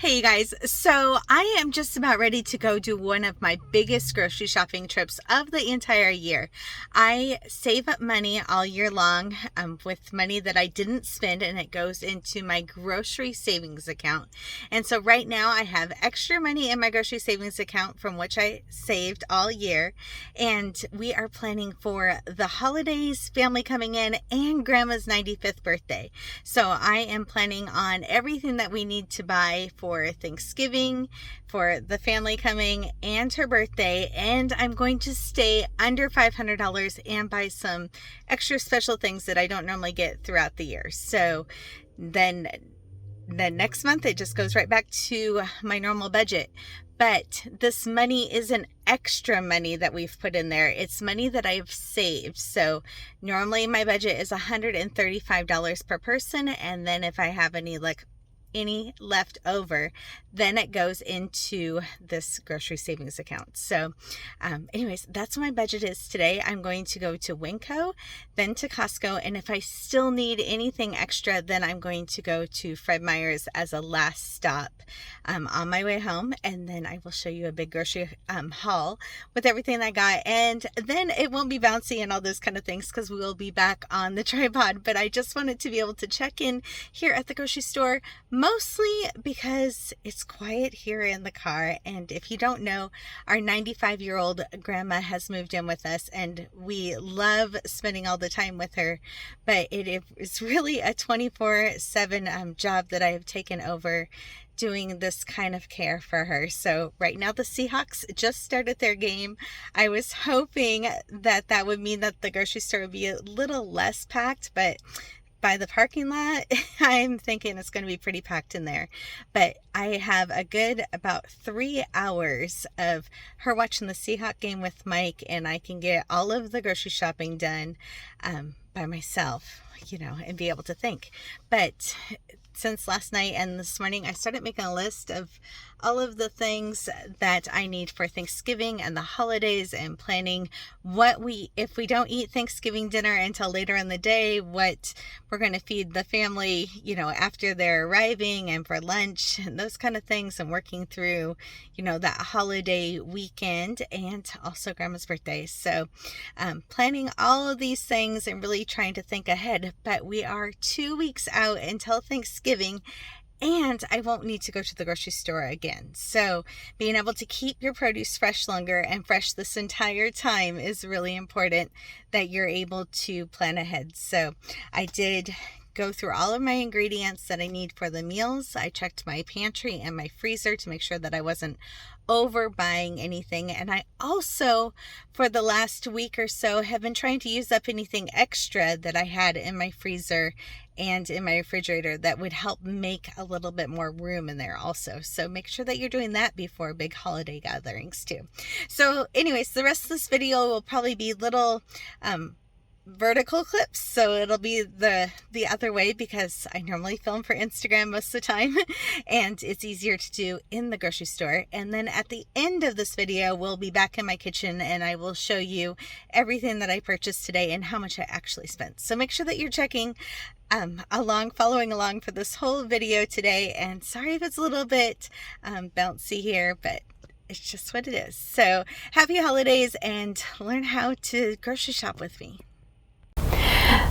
Hey you guys, so I am just about ready to go do one of my biggest grocery shopping trips of the entire year. I save up money all year long with money that I didn't spend, and it goes into my grocery savings account. And so right now I have extra money in my grocery savings account from which I saved all year, and we are planning for the holidays, family coming in, and Grandma's 95th birthday. So I am planning on everything that we need to buy for Thanksgiving, for the family coming, and her birthday, and I'm going to stay under $500 and buy some extra special things that I don't normally get throughout the year. So then next month it just goes right back to my normal budget. But this money isn't extra money that we've put in there. It's money that I've saved. So normally my budget is $135 per person, and then if I have any left over, then it goes into this grocery savings account. So anyways, that's what my budget is today. I'm going to go to WinCo, then to Costco, and if I still need anything extra, then I'm going to go to Fred Meyer's as a last stop on my way home, and then I will show you a big grocery haul with everything I got, and then it won't be bouncy and all those kind of things because we will be back on the tripod. But I just wanted to be able to check in here at the grocery store, mostly because it's quiet here in the car. And if you don't know, our 95-year-old grandma has moved in with us, and we love spending all the time with her, but it is really a 24/7 job that I have taken over, doing this kind of care for her. So right now the Seahawks just started their game. I was hoping that would mean that the grocery store would be a little less packed, but by the parking lot, I'm thinking it's going to be pretty packed in there. But I have a good about 3 hours of her watching the Seahawk game with Mike, and I can get all of the grocery shopping done by myself, and be able to think. But since last night and this morning, I started making a list of all of the things that I need for Thanksgiving and the holidays, and planning if we don't eat Thanksgiving dinner until later in the day, what we're going to feed the family, after they're arriving, and for lunch and those kind of things, and working through, that holiday weekend and also Grandma's birthday. So planning all of these things and really trying to think ahead. But we are 2 weeks out until Thanksgiving, and I won't need to go to the grocery store again. So being able to keep your produce fresh longer and fresh this entire time is really important, that you're able to plan ahead. So I did go through all of my ingredients that I need for the meals. I checked my pantry and my freezer to make sure that I wasn't overbuying anything. And I also, for the last week or so, have been trying to use up anything extra that I had in my freezer and in my refrigerator that would help make a little bit more room in there also. So make sure that you're doing that before big holiday gatherings too. So anyways, the rest of this video will probably be little vertical clips, so it'll be the other way, because I normally film for Instagram most of the time and it's easier to do in the grocery store. And then at the end of this video, we'll be back in my kitchen, and I will show you everything that I purchased today and how much I actually spent. So make sure that you're checking following along for this whole video today. And sorry if it's a little bit bouncy here, but it's just what it is. So happy holidays, and learn how to grocery shop with me.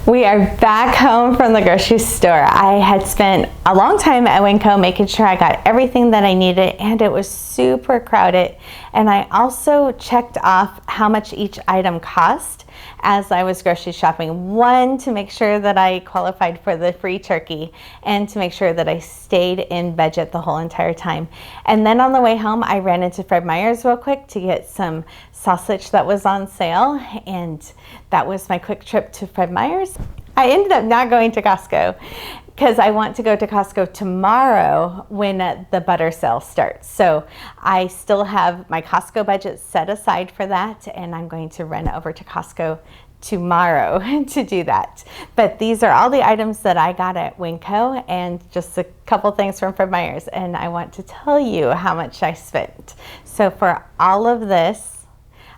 We are back home from the grocery store. I had spent a long time at WinCo making sure I got everything that I needed, and it was super crowded. And I also checked off how much each item cost as I was grocery shopping. One, to make sure that I qualified for the free turkey, and to make sure that I stayed in budget the whole entire time. And then on the way home, I ran into Fred Meyer's real quick to get some sausage that was on sale, and that was my quick trip to Fred Meyer's. I ended up not going to Costco because I want to go to Costco tomorrow when the butter sale starts. So I still have my Costco budget set aside for that, and I'm going to run over to Costco tomorrow to do that. But these are all the items that I got at WinCo, and just a couple things from Fred Meyer's, and I want to tell you how much I spent. So for all of this,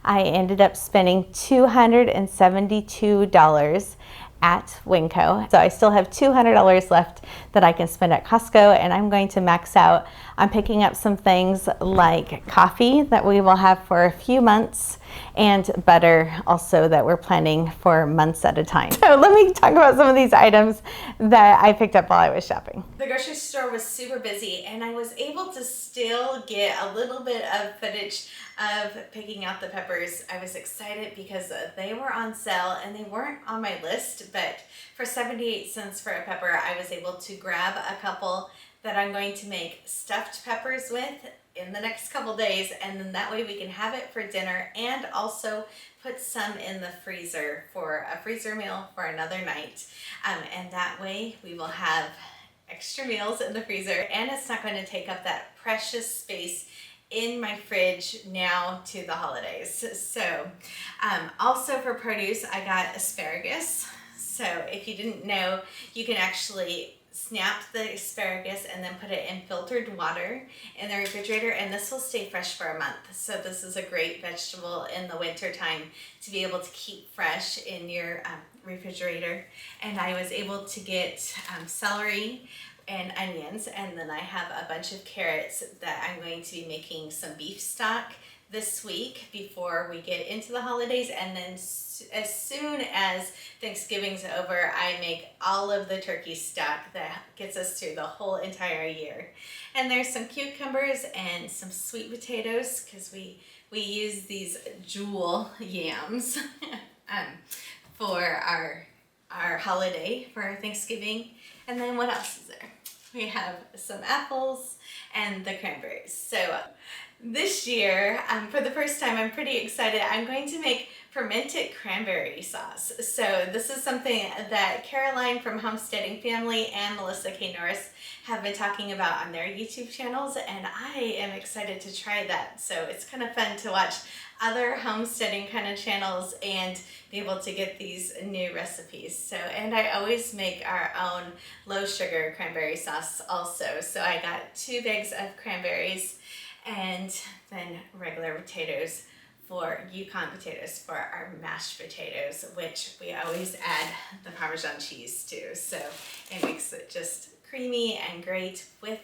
I ended up spending $272, at WinCo. So I still have $200 left that I can spend at Costco, and I'm going to max out. I'm picking up some things like coffee that we will have for a few months, and butter also that we're planning for months at a time. So let me talk about some of these items that I picked up while I was shopping. The grocery store was super busy, and I was able to still get a little bit of footage of picking out the peppers. I was excited because they were on sale and they weren't on my list, but for 78 cents for a pepper, I was able to grab a couple that I'm going to make stuffed peppers with in the next couple days, and then that way we can have it for dinner and also put some in the freezer for a freezer meal for another night. And that way we will have extra meals in the freezer, and it's not going to take up that precious space in my fridge now to the holidays. So also for produce, I got asparagus. So if you didn't know, you can actually snap the asparagus and then put it in filtered water in the refrigerator, and this will stay fresh for a month. So this is a great vegetable in the winter time to be able to keep fresh in your refrigerator. And I was able to get celery and onions, and then I have a bunch of carrots that I'm going to be making some beef stock this week before we get into the holidays. And then as soon as Thanksgiving's over, I make all of the turkey stock that gets us through the whole entire year. And there's some cucumbers and some sweet potatoes, because we use these jewel yams for our holiday for Thanksgiving. And then what else is there? We have some apples and the cranberries. So this year, for the first time, I'm pretty excited. I'm going to make fermented cranberry sauce. So this is something that Caroline from Homesteading Family and Melissa K. Norris have been talking about on their YouTube channels, and I am excited to try that. So it's kind of fun to watch other homesteading kind of channels and be able to get these new recipes. So, and I always make our own low sugar cranberry sauce also. So I got 2 bags of cranberries and then regular potatoes for Yukon potatoes for our mashed potatoes, which we always add the Parmesan cheese to. So it makes it just creamy and great with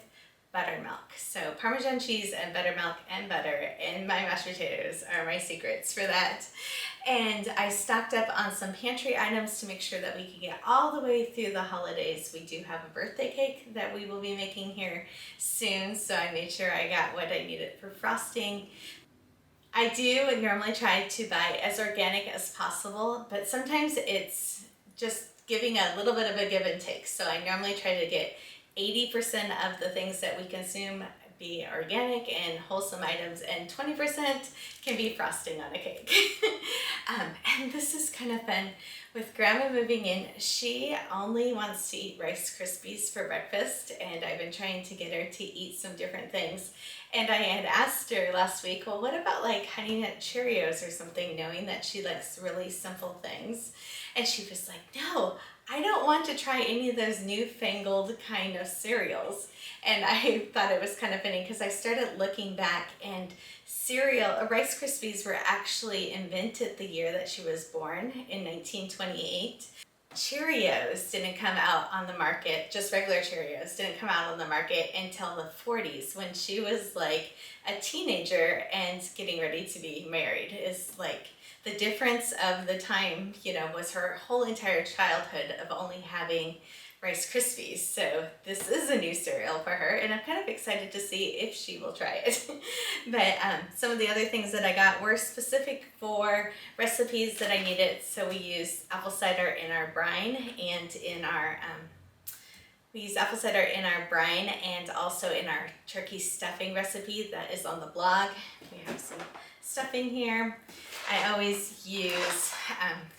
buttermilk. So Parmesan cheese and buttermilk and butter in my mashed potatoes are my secrets for that. And I stocked up on some pantry items to make sure that we can get all the way through the holidays. We do have a birthday cake that we will be making here soon, so I made sure I got what I needed for frosting. I do normally try to buy as organic as possible, but sometimes it's just giving a little bit of a give and take. So I normally try to get 80% of the things that we consume be organic and wholesome items, and 20% can be frosting on a cake. And this is kind of fun. With Grandma moving in, she only wants to eat Rice Krispies for breakfast, and I've been trying to get her to eat some different things. And I had asked her last week, well, what about like Honey Nut Cheerios or something, knowing that she likes really simple things? And she was like, no, I don't want to try any of those newfangled kind of cereals. And I thought it was kind of funny because I started looking back, and Rice Krispies were actually invented the year that she was born in 1928. Cheerios didn't come out on the market, just regular Cheerios didn't come out on the market until the 40s, when she was like a teenager and getting ready to be married. Is like the difference of the time, you know, was her whole entire childhood of only having Rice Krispies. So this is a new cereal for her, and I'm kind of excited to see if she will try it. But some of the other things that I got were specific for recipes that I needed. So we use apple cider in our brine, and in our we use apple cider in our brine and also in our turkey stuffing recipe that is on the blog. We have some stuffing here. I always use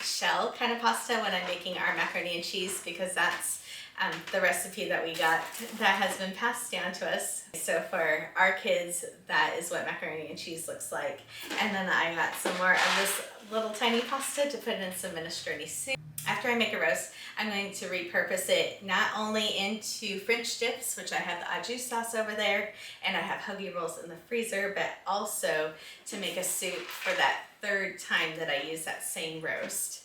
shell kind of pasta when I'm making our macaroni and cheese, because that's the recipe that we got that has been passed down to us. So for our kids, that is what macaroni and cheese looks like. And then I got some more of this little tiny pasta to put in some minestrone soup. After I make a roast, I'm going to repurpose it not only into French dips, which I have the au jus sauce over there, and I have hoagie rolls in the freezer, but also to make a soup for that third time that I use that same roast.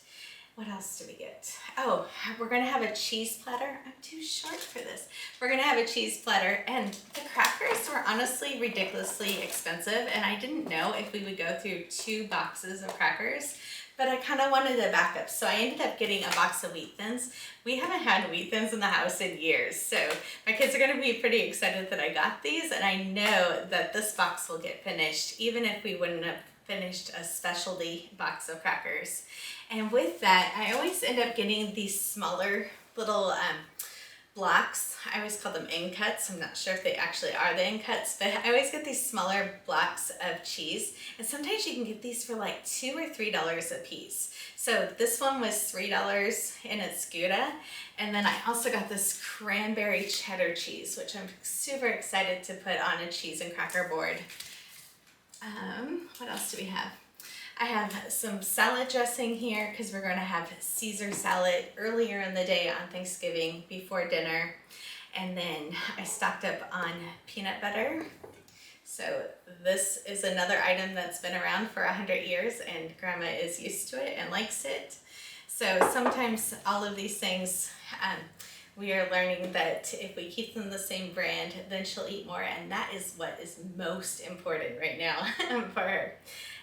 What else do we get? Oh, we're gonna have a cheese platter. I'm too short for this. We're gonna have a cheese platter, and the crackers were honestly ridiculously expensive, and I didn't know if we would go through 2 boxes of crackers, but I kind of wanted a backup, so I ended up getting a box of Wheat Thins. We haven't had Wheat Thins in the house in years, so my kids are gonna be pretty excited that I got these, and I know that this box will get finished, even if we wouldn't have finished a specialty box of crackers. And with that, I always end up getting these smaller little blocks. I always call them end cuts. I'm not sure if they actually are the end cuts, but I always get these smaller blocks of cheese. And sometimes you can get these for like $2 or $3 a piece. So this one was $3 and it's Gouda. And then I also got this cranberry cheddar cheese, which I'm super excited to put on a cheese and cracker board. What else do we have? I have some salad dressing here because we're going to have Caesar salad earlier in the day on Thanksgiving before dinner. And then I stocked up on peanut butter. So this is another item that's been around for 100 years and Grandma is used to it and likes it. So sometimes all of these things, we are learning that if we keep them the same brand, then she'll eat more, and that is what is most important right now for her.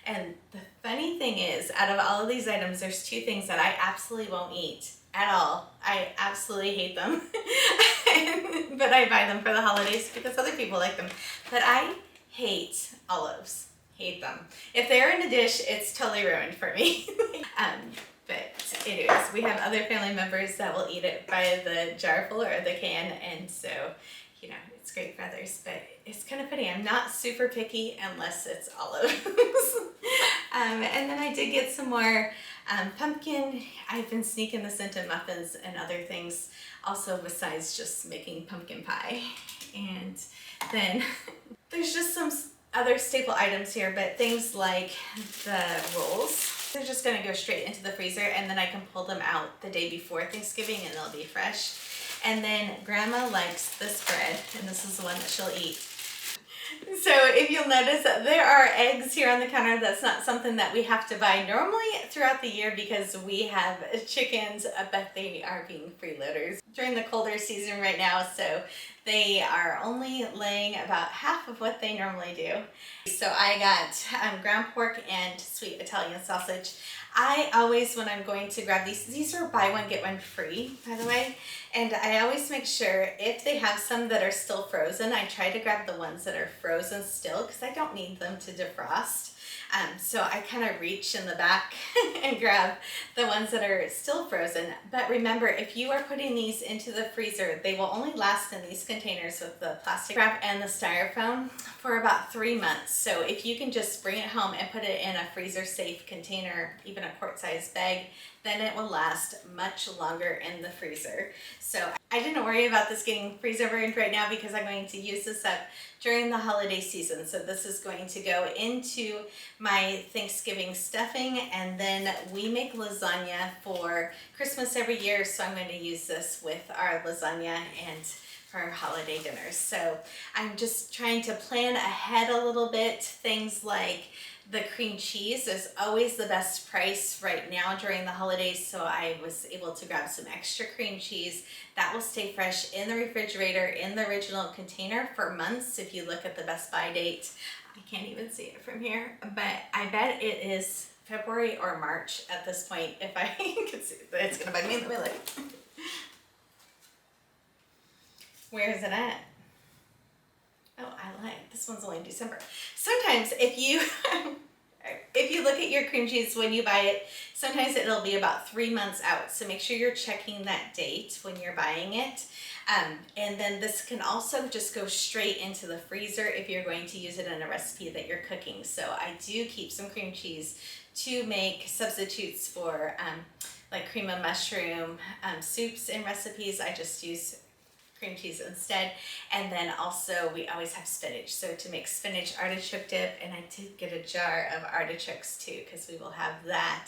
And the funny thing is, out of all of these items, there's 2 things that I absolutely won't eat at all. I absolutely hate them, but I buy them for the holidays because other people like them. But I hate olives, hate them. If they're in a dish, it's totally ruined for me. But anyways, we have other family members that will eat it by the jarful or the can, and so, you know, it's great for others, but it's kind of funny. I'm not super picky unless it's olives. And then I did get some more pumpkin. I've been sneaking this into muffins and other things also besides just making pumpkin pie. And then there's just some other staple items here, but things like the rolls. They're just gonna go straight into the freezer, and then I can pull them out the day before Thanksgiving and they'll be fresh. And then Grandma likes this bread, and this is the one that she'll eat. So if you'll notice, there are eggs here on the counter. That's not something that we have to buy normally throughout the year because we have chickens, but they are being freeloaders during the colder season right now. So they are only laying about half of what they normally do. So I got ground pork and sweet Italian sausage. I always, when I'm going to grab these are buy one, get one free, by the way. And I always make sure if they have some that are still frozen, I try to grab the ones that are frozen still because I don't need them to defrost. So I kind of reach in the back and grab the ones that are still frozen. But remember, if you are putting these into the freezer, they will only last in these containers with the plastic wrap and the styrofoam for about 3 months. So if you can just bring it home and put it in a freezer safe container, even a quart-sized bag, then it will last much longer in the freezer. So I didn't worry about this getting freezer burned right now because I'm going to use this up during the holiday season. So this is going to go into my Thanksgiving stuffing, and then we make lasagna for Christmas every year. So I'm going to use this with our lasagna and for our holiday dinners. So I'm just trying to plan ahead a little bit. Things like the cream cheese is always the best price right now during the holidays, so I was able to grab some extra cream cheese. That will stay fresh in the refrigerator in the original container for months if you look at the Best By date. I can't even see it from here, but I bet it is February or March at this point. If I can see it, it's gonna bug me in the middle. Where is it at? Oh, I lied. This one's only in December. Sometimes if you look at your cream cheese when you buy it, sometimes it'll be about 3 months out. So make sure you're checking that date when you're buying it. And then this can also just go straight into the freezer if you're going to use it in a recipe that you're cooking. So I do keep some cream cheese to make substitutes for like cream of mushroom soups and recipes. I just use cream cheese instead. And then also we always have spinach, so to make spinach artichoke dip, and I did get a jar of artichokes too because we will have that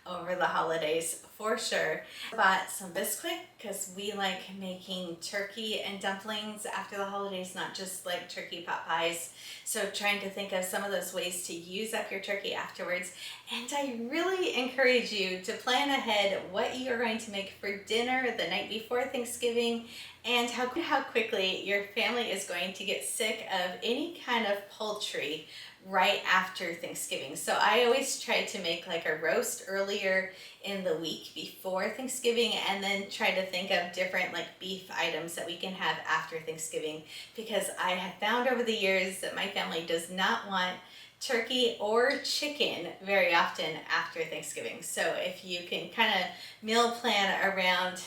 over the holidays for sure. I bought some Bisquick because we like making turkey and dumplings after the holidays, not just like turkey pot pies. So trying to think of some of those ways to use up your turkey afterwards. And I really encourage you to plan ahead what you're going to make for dinner the night before Thanksgiving, and how quickly your family is going to get sick of any kind of poultry right after Thanksgiving. So I always try to make like a roast earlier in the week before Thanksgiving, and then try to think of different like beef items that we can have after Thanksgiving, because I have found over the years that my family does not want turkey or chicken very often after Thanksgiving. So if you can kind of meal plan around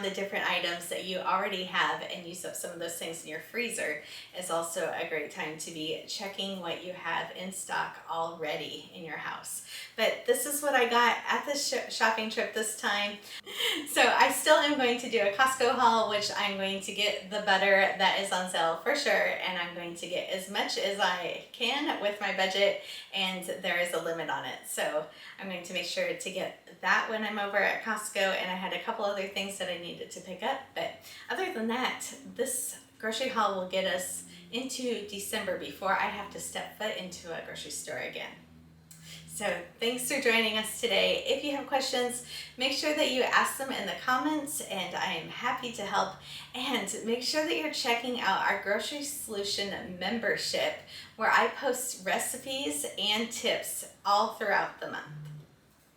the different items that you already have and use up some of those things in your freezer, is also a great time to be checking what you have in stock already in your house. But this is what I got at this shopping trip this time. So I still am going to do a Costco haul, which I'm going to get the butter that is on sale for sure, and I'm going to get as much as I can with my budget, and there is a limit on it. So I'm going to make sure to get that when I'm over at Costco, and I had a couple other things that I needed to pick up. But other than that, this grocery haul will get us into December before I have to step foot into a grocery store again. So thanks for joining us today. If you have questions, make sure that you ask them in the comments, and I am happy to help. And make sure that you're checking out our Grocery Solution membership, where I post recipes and tips all throughout the month.